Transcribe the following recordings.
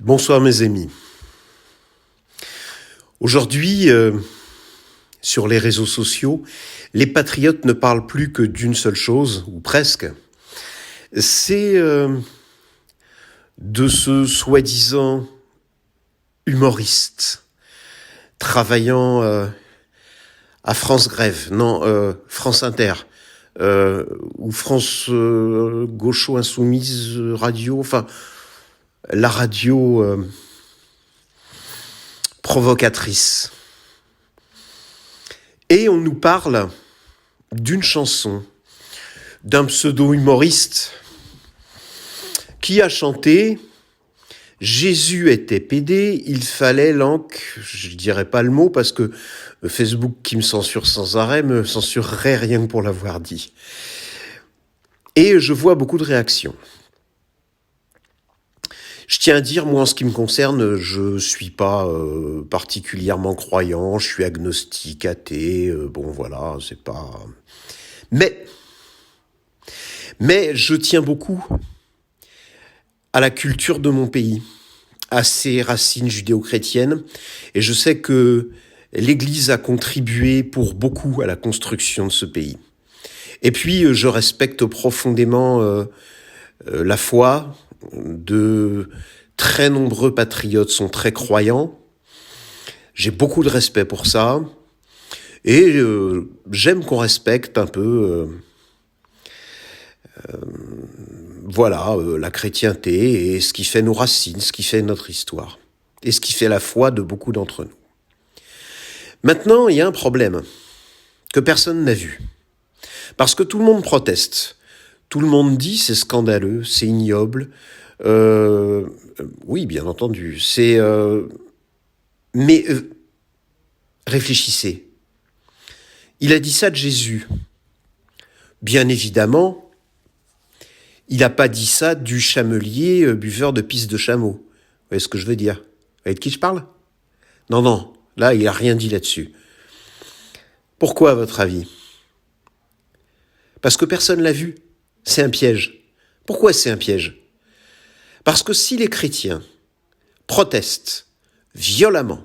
Bonsoir mes amis. Aujourd'hui, sur les réseaux sociaux, les patriotes ne parlent plus que d'une seule chose, ou presque. C'est de ce soi-disant humoriste travaillant à France Grève, France Inter, ou France Gaucho Insoumise Radio, enfin la radio provocatrice. Et on nous parle d'une chanson d'un pseudo-humoriste qui a chanté « Jésus était pédé, il fallait je dirais pas le mot parce que Facebook qui me censure sans arrêt me censurerait rien que pour l'avoir dit. » Et je vois beaucoup de réactions. Je tiens à dire, moi, en ce qui me concerne, je suis pas particulièrement croyant, je suis agnostique, athée, bon voilà, c'est pas... Mais je tiens beaucoup à la culture de mon pays, à ses racines judéo-chrétiennes, et je sais que l'Église a contribué pour beaucoup à la construction de ce pays. Et puis, je respecte profondément la foi. De très nombreux patriotes sont très croyants. J'ai beaucoup de respect pour ça. Et j'aime qu'on respecte un peu la chrétienté et ce qui fait nos racines, ce qui fait notre histoire. Et ce qui fait la foi de beaucoup d'entre nous. Maintenant, il y a un problème que personne n'a vu. Parce que tout le monde proteste. Tout le monde dit c'est scandaleux, c'est ignoble. Oui, bien entendu. Mais réfléchissez. Il a dit ça de Jésus. Bien évidemment, il n'a pas dit ça du chamelier buveur de pisse de chameau. Vous voyez ce que je veux dire? Vous voyez de qui je parle? Non, là, il n'a rien dit là-dessus. Pourquoi, à votre avis? Parce que personne ne l'a vu. C'est un piège. Pourquoi c'est un piège? Parce que si les chrétiens protestent violemment,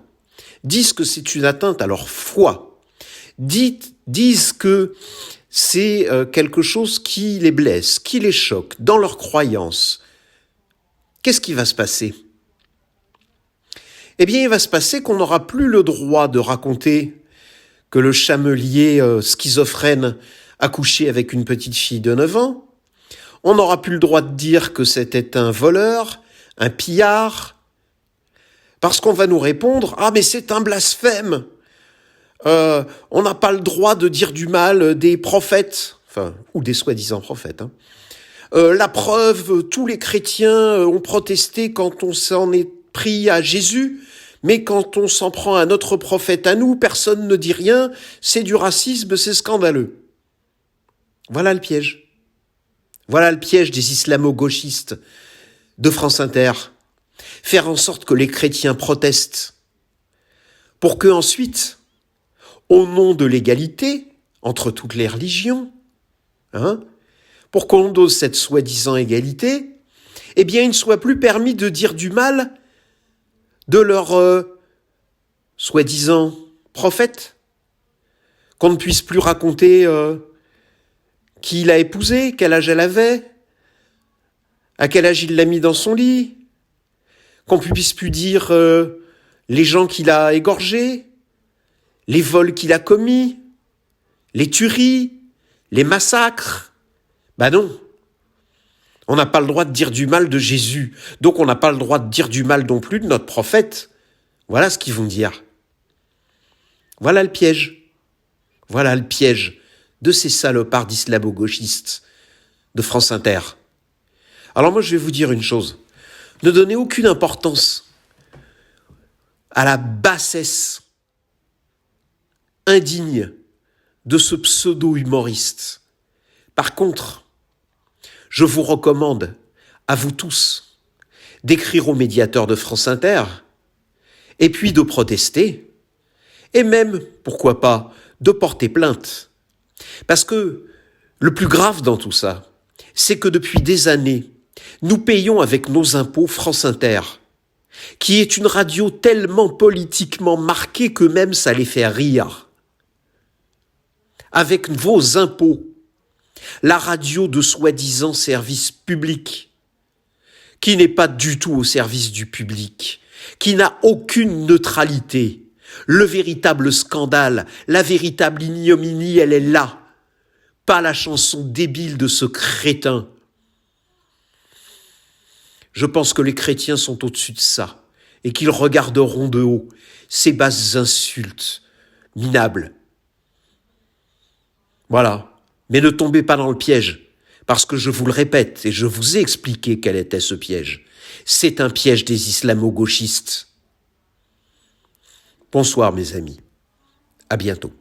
disent que c'est une atteinte à leur foi, disent que c'est quelque chose qui les blesse, qui les choque dans leur croyance, qu'est-ce qui va se passer? Eh bien, il va se passer qu'on n'aura plus le droit de raconter que le chamelier schizophrène a couché avec une petite fille de 9 ans. On n'aura plus le droit de dire que c'était un voleur, un pillard, parce qu'on va nous répondre « Ah, mais c'est un blasphème !» On n'a pas le droit de dire du mal des prophètes, ou des soi-disant prophètes. La preuve, tous les chrétiens ont protesté quand on s'en est pris à Jésus, mais quand on s'en prend à notre prophète à nous, personne ne dit rien, c'est du racisme, c'est scandaleux. Voilà le piège. Voilà le piège des islamo-gauchistes de France Inter. Faire en sorte que les chrétiens protestent pour que ensuite, au nom de l'égalité entre toutes les religions, pour qu'on dose cette soi-disant égalité, eh bien, il ne soit plus permis de dire du mal de leur soi-disant prophète, qu'on ne puisse plus raconter qui il a épousé, quel âge elle avait, à quel âge il l'a mis dans son lit, qu'on puisse plus dire les gens qu'il a égorgés, les vols qu'il a commis, les tueries, les massacres. Non. On n'a pas le droit de dire du mal de Jésus, donc on n'a pas le droit de dire du mal non plus de notre prophète. Voilà ce qu'ils vont dire. Voilà le piège. Voilà le piège de ces salopards d'islamo-gauchistes de France Inter. Alors moi, je vais vous dire une chose. Ne donnez aucune importance à la bassesse indigne de ce pseudo-humoriste. Par contre, je vous recommande, à vous tous, d'écrire au médiateur de France Inter, et puis de protester, et même, pourquoi pas, de porter plainte. Parce que le plus grave dans tout ça, c'est que depuis des années, nous payons avec nos impôts France Inter. qui est une radio tellement politiquement marquée que même ça les fait rire. Avec vos impôts, la radio de soi-disant service public, qui n'est pas du tout au service du public, qui n'a aucune neutralité. Le véritable scandale, la véritable ignominie, elle est là. Pas la chanson débile de ce crétin. Je pense que les chrétiens sont au-dessus de ça et qu'ils regarderont de haut ces basses insultes minables. Voilà. Mais ne tombez pas dans le piège, parce que je vous le répète et je vous ai expliqué quel était ce piège. C'est un piège des islamo-gauchistes. Bonsoir mes amis. À bientôt.